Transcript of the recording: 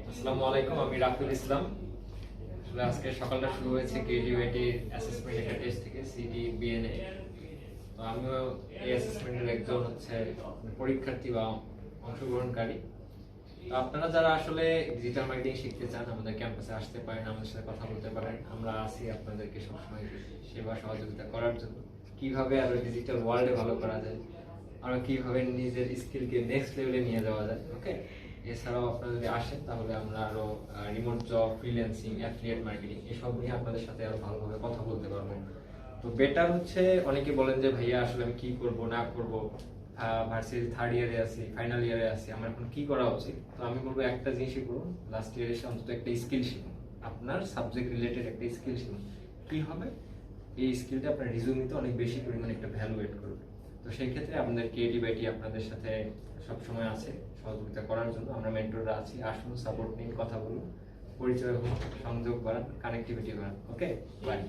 আসসালামু আলাইকুম, আমি রাফিল ইসলাম। আসলে আজকে সকালটা শুরু হয়েছে ক্রিয়েটিভিটির অ্যাসেসমেন্ট একটা টেস্ট থেকে সিটি বিএনএ। তো আমিও এই অ্যাসেসমেন্টের একজন পরীক্ষার্থী বা অংশগ্রহণকারী। তো আপনারা যারা আসলে ডিজিটাল মার্কেটিং শিখতে চান, আমাদের ক্যাম্পাসে আসতে পারেন, আমাদের সাথে কথা বলতে পারেন। আমরা আছি আপনাদেরকে সবসময় সেবা সহযোগিতা করার জন্য। কিভাবে আরো ডিজিটাল ওয়ার্ল্ডে ভালো করা যায়, আরো কিভাবে নিজের স্কিলকে নেক্সট লেভেলে নিয়ে যাওয়া যায়। ওকে, এছাড়াও আপনারা যদি আসেন তাহলে আমরা আরো remote job, freelancing, affiliate marketing এসব নিয়ে আপনাদের সাথে আরো ভালোভাবে কথা বলতে পারবো। তো বেটার হচ্ছে, অনেকে বলেন যে ভাইয়া আসলে আমি কি করব না করব, ভার্সিটি থার্ড ইয়ারে আছি, ফাইনাল ইয়ারে আছি, আমার এখন কি করা উচিত। তো আমি বলবো একটা জিনিসই করুন, লাস্ট ইয়ারে এসে অন্তত একটা স্কিল শিখুন। আপনার সাবজেক্ট রিলেটেড একটা স্কিল শিখুন। কি হবে, এই স্কিলটা আপনার রিজুমিতে অনেক বেশি পরিমাণে একটা ভ্যালু এড করবে। তো সেই ক্ষেত্রে আপনাদের ক্রিয়েটিভিটি আপনাদের সাথে সবসময় আছে সহযোগিতা করার জন্য। আমরা মেন্টররা আছি, আসুন, সাপোর্ট নিন, কথা বলুন, পরিচয় হোক, সংযোগ বাড়ান, কানেক্টিভিটি বাড়ান। ওকে, বাই।